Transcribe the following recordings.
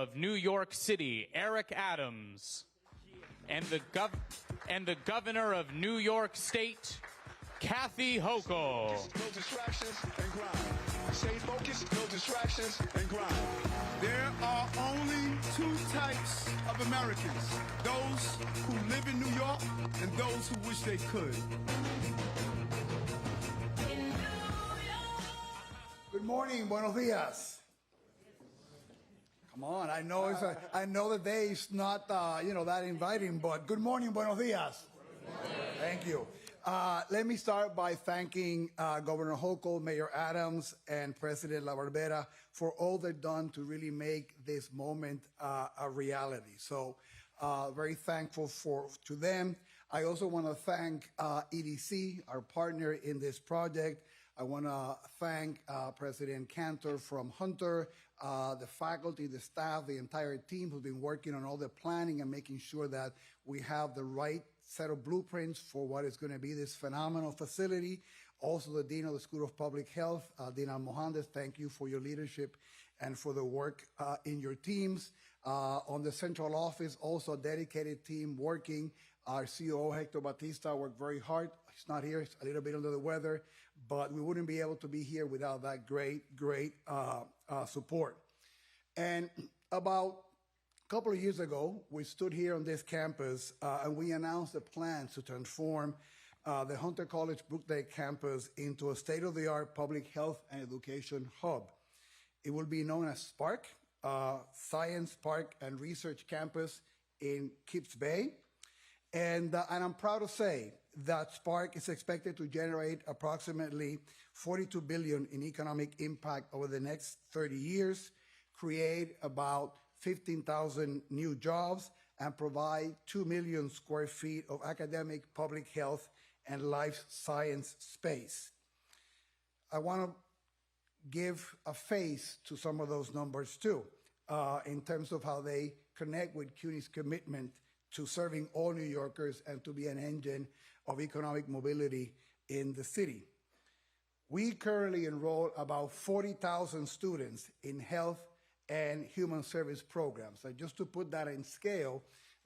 of New York City, Eric Adams, and the Governor of New York State, Kathy Hochul. No distractions and grind. Stay focused, no distractions and grind. There are only two types of Americans: those who live in New York and those who wish they could. Good morning, buenos dias. Come on, I know I know the day is not that inviting, but good morning, buenos dias. Thank you. Let me start by thanking Governor Hochul, Mayor Adams, and President La Barbera for all they've done to really make this moment a reality. So very thankful to them. I also want to thank EDC, our partner in this project. I want to thank President Cantor from Hunter, the faculty, the staff, the entire team who's been working on all the planning and making sure that we have the right set of blueprints for what is going to be this phenomenal facility. Also, the Dean of the School of Public Health, Dean Almohandes, thank you for your leadership and for the work in your teams. On the central office, also a dedicated team working. Our COO, Hector Batista, worked very hard. He's not here, he's a little bit under the weather, but we wouldn't be able to be here without that great support. And about a couple of years ago, we stood here on this campus and we announced the plans to transform the Hunter College Brookdale campus into a state-of-the-art public health and education hub. It will be known as Spark, Science Park and Research Campus in Kips Bay. And I'm proud to say that Spark is expected to generate approximately $42 billion in economic impact over the next 30 years, create about 15,000 new jobs, and provide 2 million square feet of academic, public health, and life science space. I want to give a face to some of those numbers too, in terms of how they connect with CUNY's commitment to serving all New Yorkers and to be an engine of economic mobility in the city. We currently enroll about 40,000 students in health and human service programs. And just to put that in scale,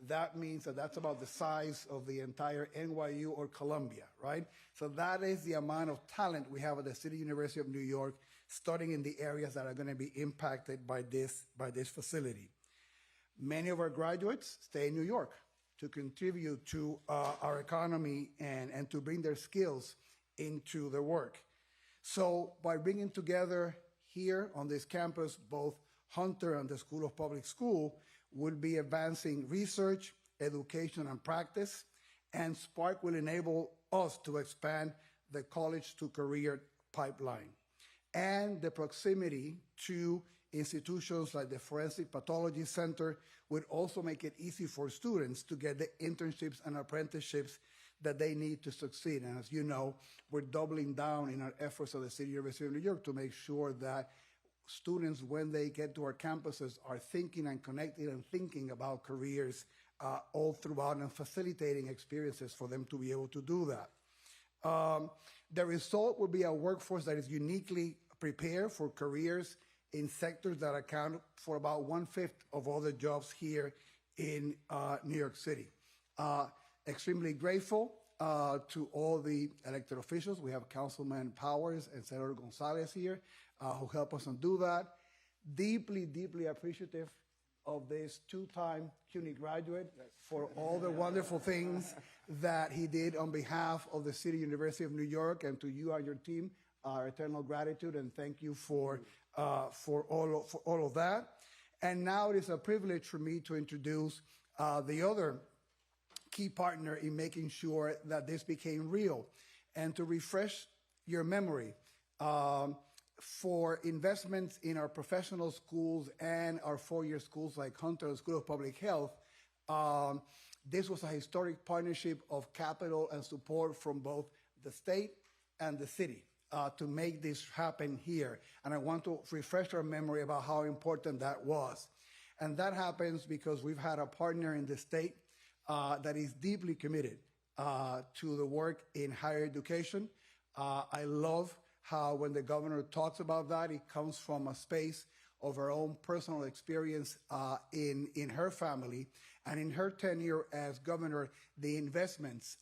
that means that that's about the size of the entire NYU or Columbia, right? So that is the amount of talent we have at the City University of New York, studying in the areas that are going to be impacted by this facility. Many of our graduates stay in New York to contribute to our economy and to bring their skills into their work. So by bringing together here on this campus, both Hunter and the School of Public Schools will be advancing research, education, and practice, and Spark will enable us to expand the college to career pipeline. And the proximity to institutions like the Forensic Pathology Center would also make it easy for students to get the internships and apprenticeships that they need to succeed. And as you know, we're doubling down in our efforts at the City University of New York to make sure that students, when they get to our campuses, are thinking and connecting and thinking about careers all throughout and facilitating experiences for them to be able to do that. The result will be a workforce that is uniquely prepared for careers in sectors that account for about 1/5 of all the jobs here in New York City. Extremely grateful to all the elected officials. We have Councilman Powers and Senator Gonzalez here who help us do that. Deeply, deeply appreciative of this two-time CUNY graduate for all the wonderful things that he did on behalf of the City University of New York, and to you and your team, our eternal gratitude and thank you for all of that. And now it is a privilege for me to introduce the other key partner in making sure that this became real. And to refresh your memory, for investments in our professional schools and our four-year schools like Hunter School of Public Health, this was a historic partnership of capital and support from both the state and the city to make this happen here. And I want to refresh our memory about how important that was. And that happens because we've had a partner in the state that is deeply committed to the work in higher education. I love how when the governor talks about that, it comes from a space of her own personal experience in her family and in her tenure as governor. The investments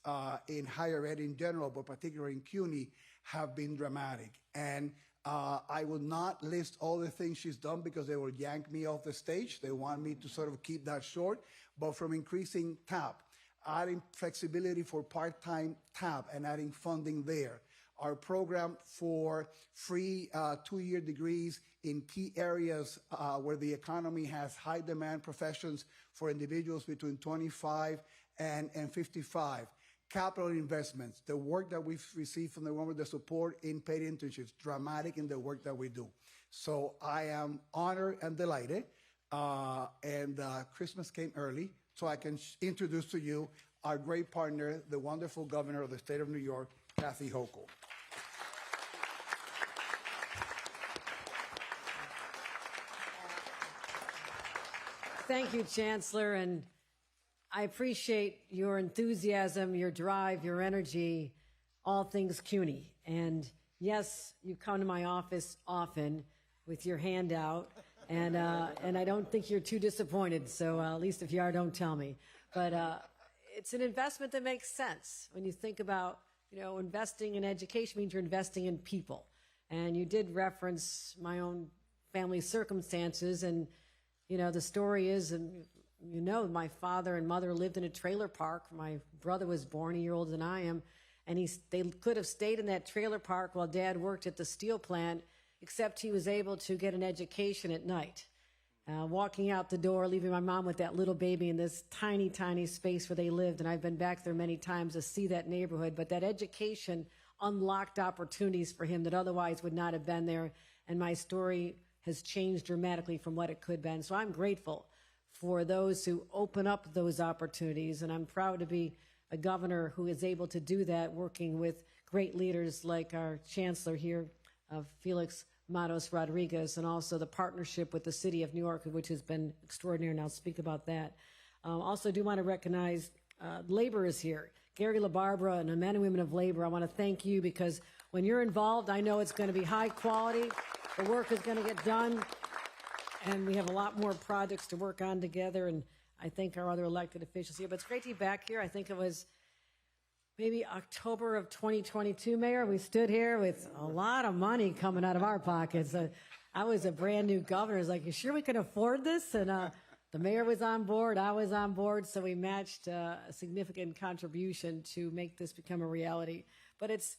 in higher ed in general, but particularly in CUNY, have been dramatic. And I will not list all the things she's done because they will yank me off the stage. They want me to sort of keep that short. But from increasing TAP, adding flexibility for part-time TAP and adding funding there, our program for free 2-year degrees in key areas where the economy has high demand professions for individuals between 25 and 55. Capital investments, the work that we've received from the government, the support in paid internships, dramatic in the work that we do. So I am honored and delighted. Christmas came early, so I can introduce to you our great partner, the wonderful governor of the state of New York, Kathy Hochul. Thank you, Chancellor, and I appreciate your enthusiasm, your drive, your energy, all things CUNY. And yes, you come to my office often with your hand out, and I don't think you're too disappointed, so at least if you are, don't tell me. But it's an investment that makes sense. When you think about, investing in education means you're investing in people. And you did reference my own family circumstances, and the story is, my father and mother lived in a trailer park. My brother was born a year older than I am, and they could have stayed in that trailer park while Dad worked at the steel plant, except he was able to get an education at night. Walking out the door, leaving my mom with that little baby in this tiny, tiny space where they lived, and I've been back there many times to see that neighborhood, but that education unlocked opportunities for him that otherwise would not have been there, and my story has changed dramatically from what it could have been. So I'm grateful for those who open up those opportunities, and I'm proud to be a governor who is able to do that, working with great leaders like our chancellor here, Felix Matos Rodriguez, and also the partnership with the city of New York, which has been extraordinary, and I'll speak about that. Also do want to recognize labor is here. Gary LaBarbera and the men and women of labor, I want to thank you, because when you're involved, I know it's going to be high quality. The work is going to get done, and we have a lot more projects to work on together, and I thank our other elected officials here. But it's great to be back here. I think it was maybe October of 2022, Mayor. We stood here with a lot of money coming out of our pockets. I was a brand new governor. I was like, you sure we can afford this? And the mayor was on board. I was on board. So we matched a significant contribution to make this become a reality. But it's,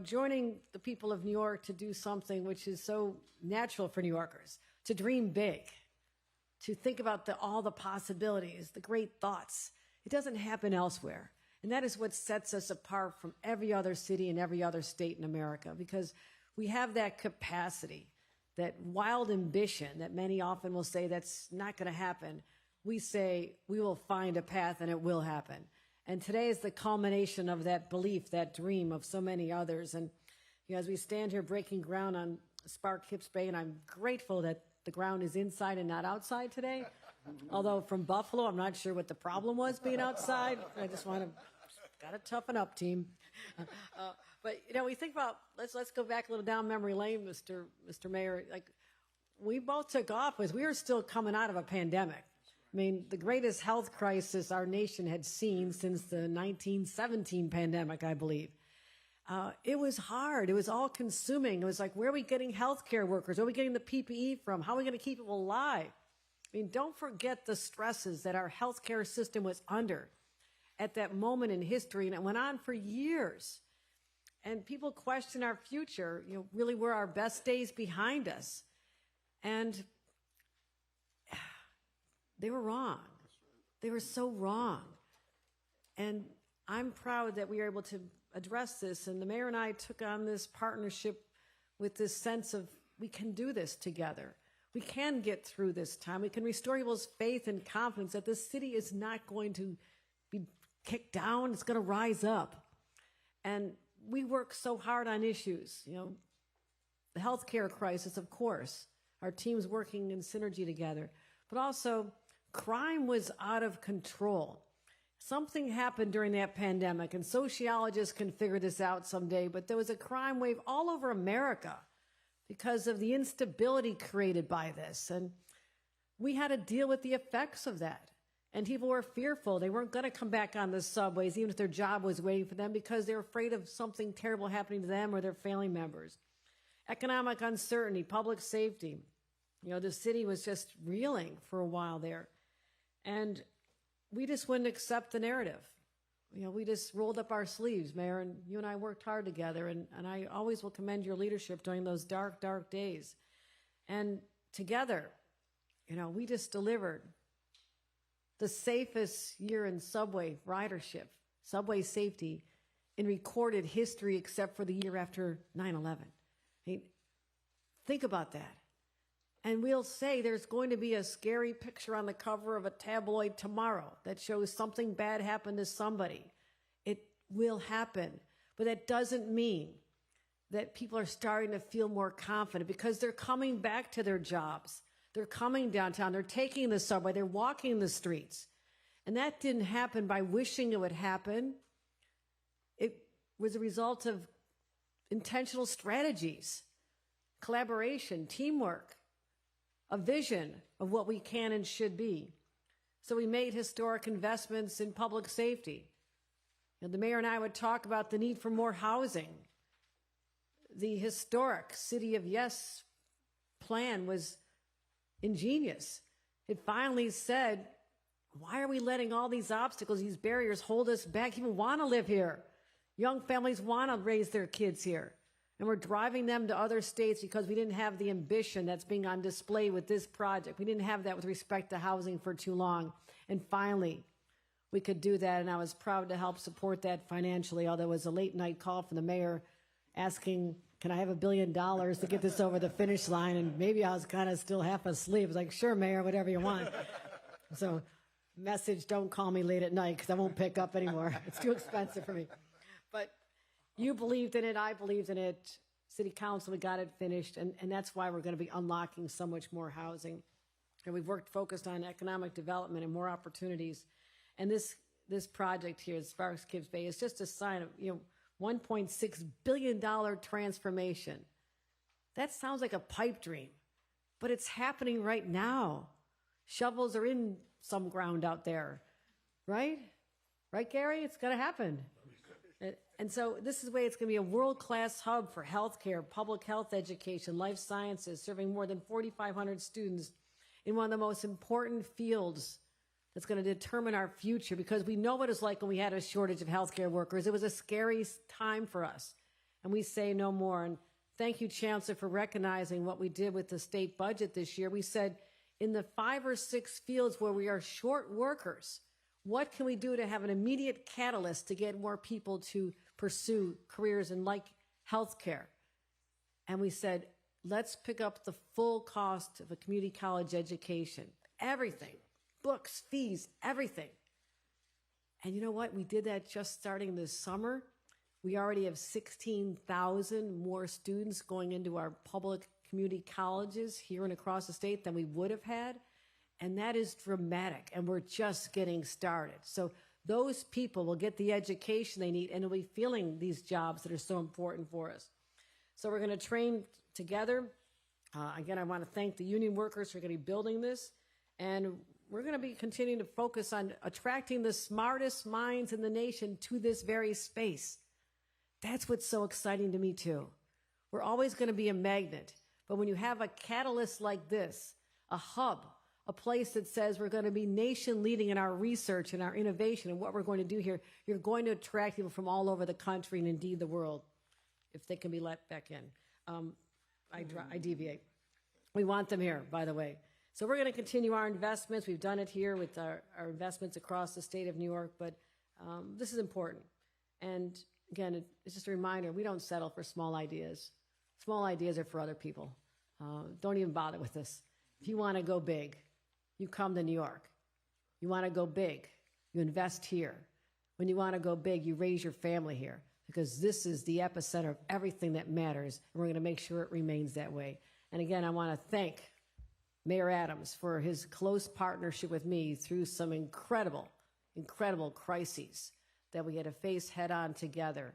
joining the people of New York to do something which is so natural for New Yorkers, to dream big, to think about all the possibilities, the great thoughts. It doesn't happen elsewhere. And that is what sets us apart from every other city and every other state in America, because we have that capacity, that wild ambition that many often will say that's not going to happen. We say we will find a path and it will happen. And today is the culmination of that belief, that dream of so many others. And as we stand here breaking ground on Spark Kips Bay, and I'm grateful that the ground is inside and not outside today. Although from Buffalo, I'm not sure what the problem was being outside. I just got to toughen up, team. But we think about, let's go back a little down memory lane, Mr. Mayor. Like, we both took off as we were still coming out of a pandemic. I mean, the greatest health crisis our nation had seen since the 1917 pandemic, I believe. It was hard. It was all consuming. It was like, where are we getting healthcare workers? Where are we getting the PPE from? How are we going to keep people alive? I mean, don't forget the stresses that our healthcare system was under at that moment in history, and it went on for years. And people question our future, really were our best days behind us. And they were wrong. They were so wrong. And I'm proud that we were able to address this, and the mayor and I took on this partnership with this sense of we can do this together. We can get through this time. We can restore people's faith and confidence that this city is not going to be kicked down. It's going to rise up. And we work so hard on issues, the healthcare crisis, of course, our teams working in synergy together, but also crime was out of control. Something happened during that pandemic, and sociologists can figure this out someday, but there was a crime wave all over America because of the instability created by this. And we had to deal with the effects of that. And people were fearful. They weren't going to come back on the subways, even if their job was waiting for them, because they were afraid of something terrible happening to them or their family members. Economic uncertainty, public safety. You know, the city was just reeling for a while there. And we just wouldn't accept the narrative. You know, we just rolled up our sleeves, Mayor, and you and I worked hard together. And I always will commend your leadership during those dark, dark days. And together, you know, we just delivered the safest year in subway ridership, subway safety in recorded history, except for the year after 9/11. I mean, think about that. And we'll say there's going to be a scary picture on the cover of a tabloid tomorrow that shows something bad happened to somebody. It will happen. But that doesn't mean that people are starting to feel more confident, because they're coming back to their jobs. They're coming downtown. They're taking the subway. They're walking the streets. And that didn't happen by wishing it would happen. It was a result of intentional strategies, collaboration, teamwork, a vision of what we can and should be. So we made historic investments in public safety. And the mayor and I would talk about the need for more housing. The historic City of Yes plan was ingenious. It finally said, why are we letting all these obstacles, these barriers hold us back? People want to live here. Young families want to raise their kids here. And we're driving them to other states because we didn't have the ambition that's being on display with this project. We didn't have that with respect to housing for too long. And finally, we could do that, and I was proud to help support that financially, although it was a late-night call from the mayor asking, can I have $1 billion to get this over the finish line? And maybe I was kind of still half asleep. I was like, sure, Mayor, whatever you want. So message, don't call me late at night because I won't pick up anymore. It's too expensive for me. But you believed in it. I believed in it. City Council, we got it finished. And that's why we're going to be unlocking so much more housing. And we've focused on economic development and more opportunities. And this project here, as far as Kips Bay, is just a sign of, you know, $1.6 billion transformation. That sounds like a pipe dream, but it's happening right now. Shovels are in some ground out there, right? Right, Gary? It's going to happen. And so this is the way it's going to be a world-class hub for healthcare, public health education, life sciences, serving more than 4,500 students in one of the most important fields that's going to determine our future, because we know what it's like when we had a shortage of healthcare workers. It was a scary time for us, and we say no more. And thank you, Chancellor, for recognizing what we did with the state budget this year. We said in the 5 or 6 fields where we are short workers, what can we do to have an immediate catalyst to get more people to pursue careers in like healthcare? And we said, let's pick up the full cost of a community college education, everything. Books, fees, everything. And you know what? We did that just starting this summer. We already have 16,000 more students going into our public community colleges here and across the state than we would have had. And that is dramatic. And we're just getting started. So those people will get the education they need and will be filling these jobs that are so important for us. So we're going to train together. Again, I want to thank the union workers for going to be building this. And we're going to be continuing to focus on attracting the smartest minds in the nation to this very space. That's what's so exciting to me, too. We're always going to be a magnet. But when you have a catalyst like this, a hub, a place that says we're going to be nation leading in our research and our innovation and what we're going to do here, you're going to attract people from all over the country and indeed the world, if they can be let back in. I deviate. We want them here, by the way. So we're going to continue our investments. We've done it here with our investments across the state of New York, but this is important. And again, it's just a reminder, we don't settle for small ideas. Small ideas are for other people. Don't even bother with this. If you want to go big, you come to New York. You want to go big, you invest here. When you want to go big, you raise your family here, because this is the epicenter of everything that matters, and we're going to make sure it remains that way. And again, I want to thank Mayor Adams for his close partnership with me through some incredible, incredible crises that we had to face head on together.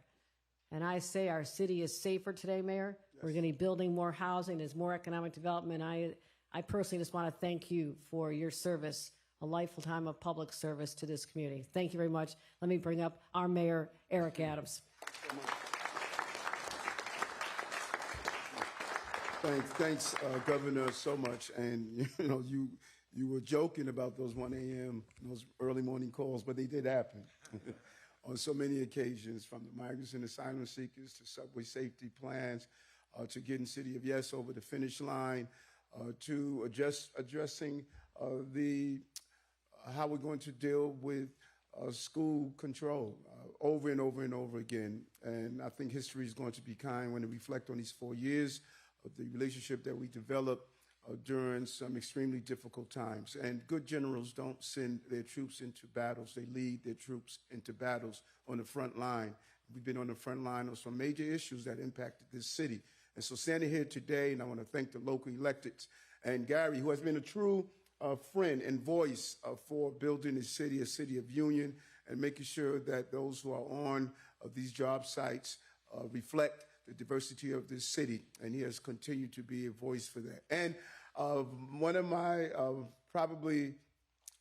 And I say our city is safer today, Mayor, We're going to be building more housing. There's more economic development. I personally just want to thank you for your service, a lifetime of public service to this community. Thank you very much. Let me bring up our Mayor, Eric Adams. Thanks, Governor, so much. And you were joking about those 1 a.m., those early morning calls, but they did happen on so many occasions, from the migrants and asylum seekers to subway safety plans, to getting City of Yes over the finish line, to addressing how we're going to deal with school control over and over and over again. And I think history is going to be kind when we reflect on these 4 years of the relationship that we developed during some extremely difficult times. And good generals don't send their troops into battles. They lead their troops into battles on the front line. We've been on the front line on some major issues that impacted this city. And so standing here today, and I want to thank the local electeds and Gary, who has been a true friend and voice for building a city of union, and making sure that those who are on these job sites reflect the diversity of this city, and he has continued to be a voice for that. And one of my probably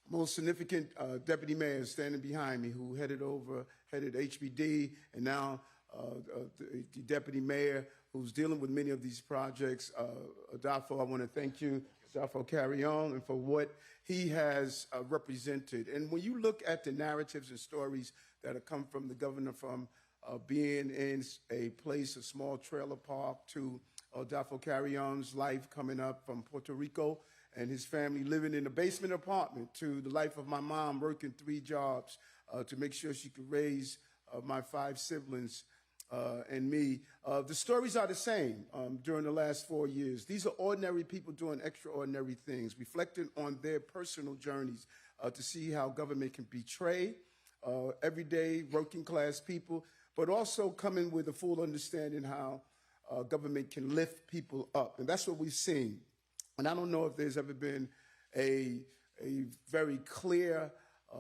most significant deputy mayors standing behind me, who headed HBD, and now the deputy mayor who's dealing with many of these projects, Adolfo, I want to thank you, Adolfo Carrion, and for what he has represented. And when you look at the narratives and stories that have come from the governor, from being in a place, a small trailer park, to Adolfo Carrion's life coming up from Puerto Rico and his family living in a basement apartment, to the life of my mom working 3 jobs to make sure she could raise my 5 siblings and me. The stories are the same during the last 4 years. These are ordinary people doing extraordinary things, reflecting on their personal journeys to see how government can betray everyday working class people, but also coming with a full understanding how government can lift people up. And that's what we've seen. And I don't know if there's ever been a very clear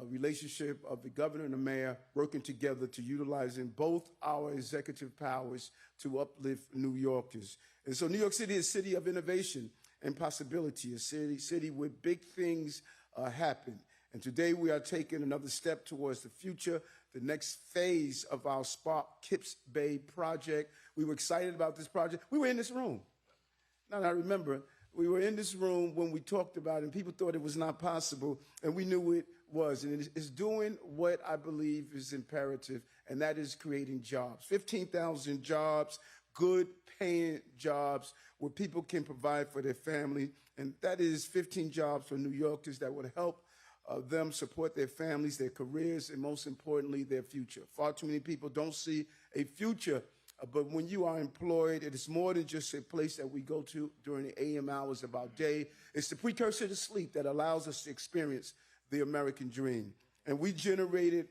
relationship of the governor and the mayor working together to utilizing both our executive powers to uplift New Yorkers. And so New York City is a city of innovation and possibility, a city where big things happen. And today we are taking another step towards the future, the next phase of our Spark Kips Bay project. We were excited about this project. We were in this room. Now I remember, we were in this room when we talked about it, and people thought it was not possible, and we knew it was. And it's doing what I believe is imperative, and that is creating jobs. 15,000 jobs, good paying jobs where people can provide for their family. And that is 15 jobs for New Yorkers that would help them support their families, their careers, and most importantly, their future. Far too many people don't see a future, but when you are employed, it is more than just a place that we go to during the AM hours of our day. It's the precursor to sleep that allows us to experience the American dream. And we generated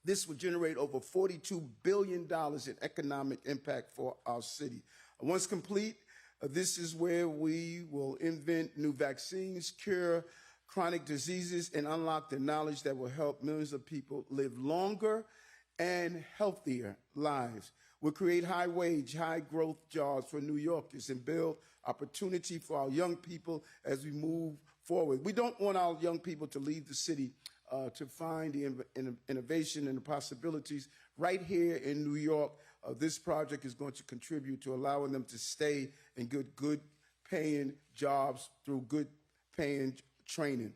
this will generate over $42 billion in economic impact for our city. Once complete, this is where we will invent new vaccines, cure chronic diseases, and unlock the knowledge that will help millions of people live longer and healthier lives. We'll create high-wage, high-growth jobs for New Yorkers and build opportunity for our young people as we move forward. We don't want our young people to leave the city to find the innovation and the possibilities right here in New York. This project is going to contribute to allowing them to stay in good-paying jobs through good-paying training.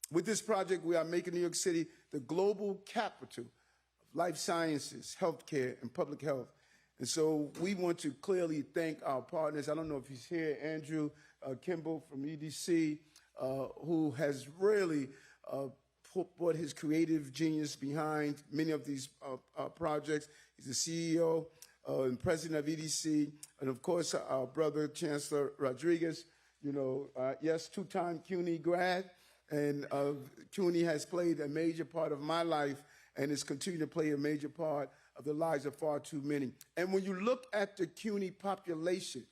With this project, we are making New York City the global capital of life sciences, healthcare, and public health. And so we want to clearly thank our partners. I don't know if he's here, Andrew Kimball from EDC, who has really put his creative genius behind many of these projects. He's the CEO and president of EDC. And of course, our brother, Chancellor Rodriguez, yes, 2-time CUNY grad, and CUNY has played a major part of my life and is continuing to play a major part of the lives of far too many. And when you look at the CUNY population,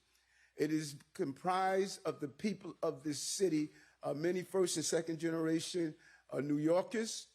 it is comprised of the people of this city, many first and second generation New Yorkers,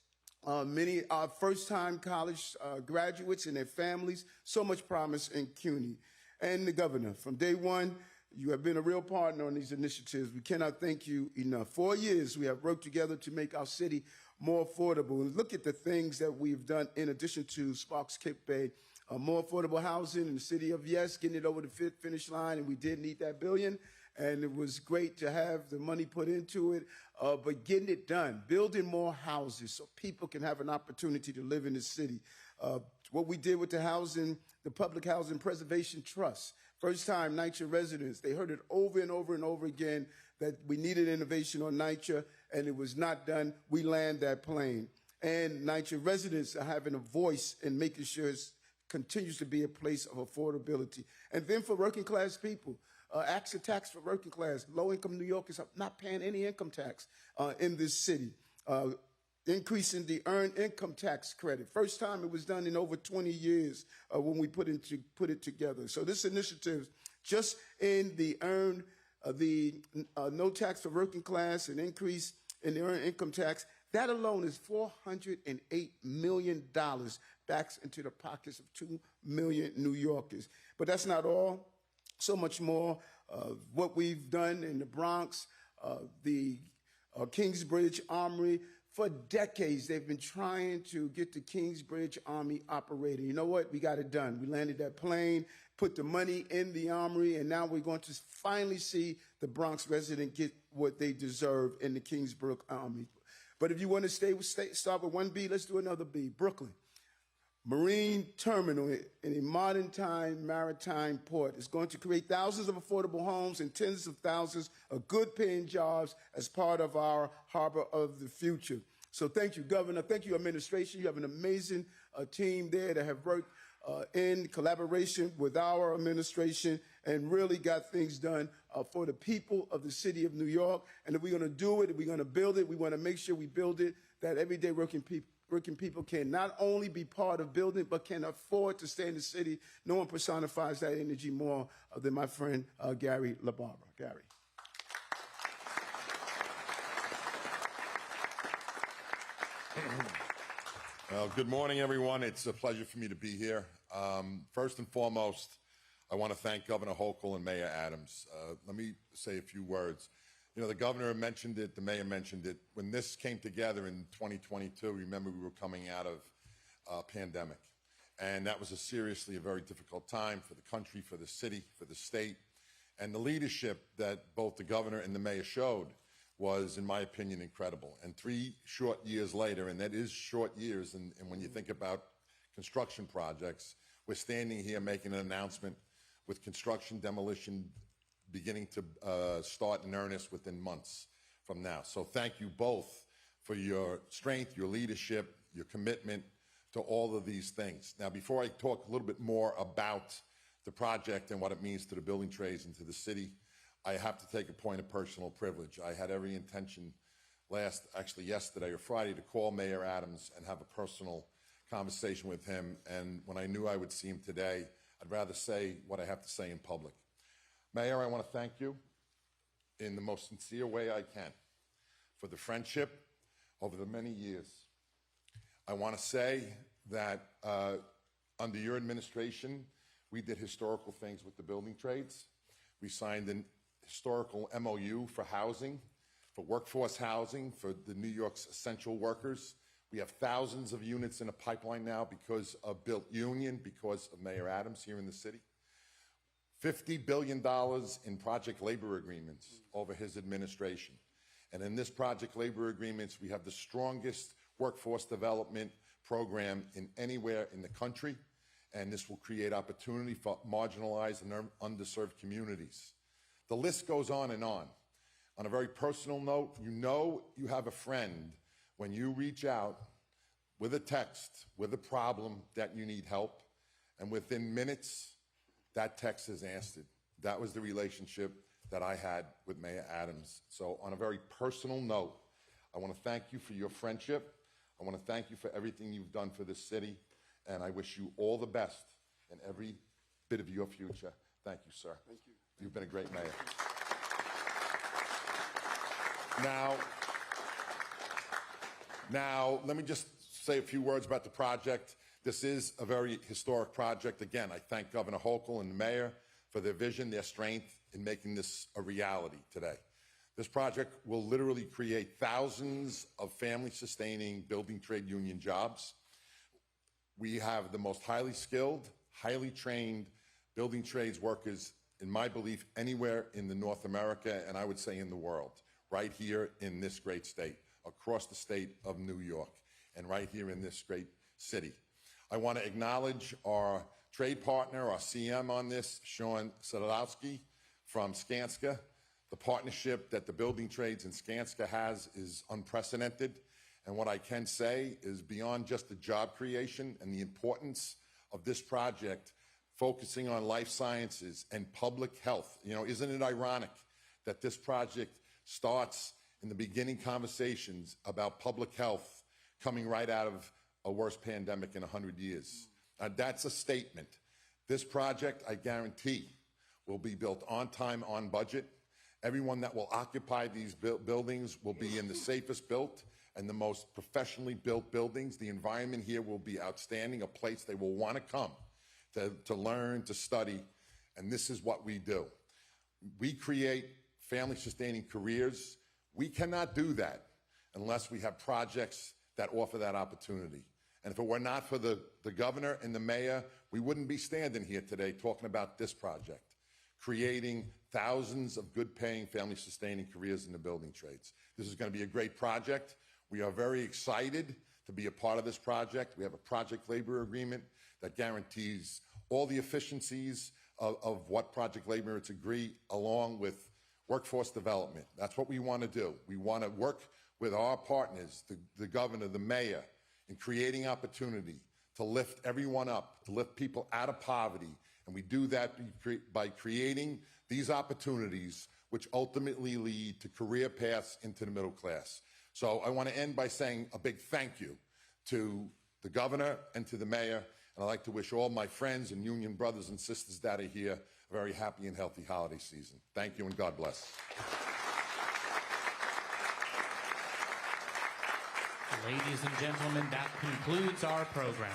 many first-time college graduates and their families, so much promise in CUNY. and the governor. From day one, you have been a real partner on these initiatives. We cannot thank you enough. 4 years we have worked together to make our city more affordable. And look at the things that we've done in addition to Sparks Kips Bay. More affordable housing in the city of Yes, getting it over the finish line, and we did need that $1 billion. And it was great to have the money put into it, but getting it done, building more houses so people can have an opportunity to live in the city. What we did with the housing, the Public Housing Preservation Trust, first time NYCHA residents, they heard it over and over and over again that we needed innovation on NYCHA, and it was not done. We land that plane. And NYCHA residents are having a voice in making sure it continues to be a place of affordability. And then for working class people, extra tax for working class. Low-income New Yorkers are not paying any income tax in this city. Increasing the earned income tax credit. First time it was done in over 20 years when we put it together. So this initiative, just in the no tax for working class and increase in the earned income tax, that alone is $408 million back into the pockets of 2 million New Yorkers. But that's not all. So much more. What we've done in the Bronx, the Kingsbridge Armory. For decades, they've been trying to get the Kingsbridge Army operating. You know what? We got it done. We landed that plane, put the money in the Armory, and now we're going to finally see the Bronx resident get what they deserve in the Kingsbridge Army. But if you want to start with one B, let's do another B. Brooklyn. Marine terminal in a modern time maritime port is going to create thousands of affordable homes and tens of thousands of good paying jobs as part of our harbor of the future. So thank you, Governor. Thank you, administration. You have an amazing team there that have worked in collaboration with our administration and really got things done for the people of the city of New York. And if we're going to do it, if we're going to build it, we want to make sure we build it that everyday working people can not only be part of building, but can afford to stay in the city. No one personifies that energy more than my friend Gary LaBarbera. Gary. Well, good morning, everyone. It's a pleasure for me to be here. First and foremost, I want to thank Governor Hochul and Mayor Adams. Let me say a few words. You know, the governor mentioned it, the mayor mentioned it. When this came together in 2022, remember we were coming out of a pandemic. And that was a very difficult time for the country, for the city, for the state. And the leadership that both the governor and the mayor showed was, in my opinion, incredible. And 3 short years later, and that is short years, and when you think about construction projects, we're standing here making an announcement with construction demolition beginning to start in earnest within months from now. So thank you both for your strength, your leadership, your commitment to all of these things. Now, before I talk a little bit more about the project and what it means to the building trades and to the city, I have to take a point of personal privilege. I had every intention yesterday or Friday, to call Mayor Adams and have a personal conversation with him. And when I knew I would see him today, I'd rather say what I have to say in public. Mayor, I want to thank you in the most sincere way I can for the friendship over the many years. I want to say that under your administration, we did historical things with the building trades. We signed an historical MOU for housing, for workforce housing, for the New York's essential workers. We have thousands of units in a pipeline now because of Built Union, because of Mayor Adams here in the city. $50 billion in project labor agreements over his administration. And in this project labor agreements, we have the strongest workforce development program in anywhere in the country. And this will create opportunity for marginalized and underserved communities. The list goes on and on. On a very personal note, you know you have a friend when you reach out with a text, with a problem that you need help, and within minutes, that text is answered. That was the relationship that I had with Mayor Adams. So on a very personal note, I want to thank you for your friendship. I want to thank you for everything you've done for this city, and I wish you all the best in every bit of your future. Thank you, sir. Thank you. You've been a great mayor. Now, let me just say a few words about the project. This is a very historic project. Again, I thank Governor Hochul and the mayor. for their vision, their strength in making this a reality today. This project will literally create thousands of family-sustaining building trade union jobs. We have the most highly skilled, highly trained building trades workers, in my belief, anywhere in the North America, and I would say in the world, right here in this great state, across the state of New York, and right here in this great city. I want to acknowledge our trade partner, our CM on this, Sean Sadowski from Skanska. The partnership that the building trades in Skanska has is unprecedented. And what I can say is beyond just the job creation and the importance of this project, focusing on life sciences and public health. You know, isn't it ironic that this project starts in the beginning conversations about public health coming right out of a worst pandemic in 100 years? That's a statement. This project, I guarantee, will be built on time, on budget. Everyone that will occupy these buildings will be in the safest built and the most professionally built buildings. The environment here will be outstanding, a place they will want to come to learn, to study, and this is what we do. We create family-sustaining careers. We cannot do that unless we have projects that offer that opportunity. And if it were not for the governor and the mayor, we wouldn't be standing here today talking about this project, creating thousands of good-paying, family-sustaining careers in the building trades. This is going to be a great project. We are very excited to be a part of this project. We have a project labor agreement that guarantees all the efficiencies of what project laborers agree, along with workforce development. That's what we want to do. We want to work with our partners, the governor, the mayor, in creating opportunity to lift everyone up, to lift people out of poverty. And we do that by creating these opportunities, which ultimately lead to career paths into the middle class. So I want to end by saying a big thank you to the governor and to the mayor. And I'd like to wish all my friends and union brothers and sisters that are here a very happy and healthy holiday season. Thank you and God bless. Ladies and gentlemen, that concludes our program.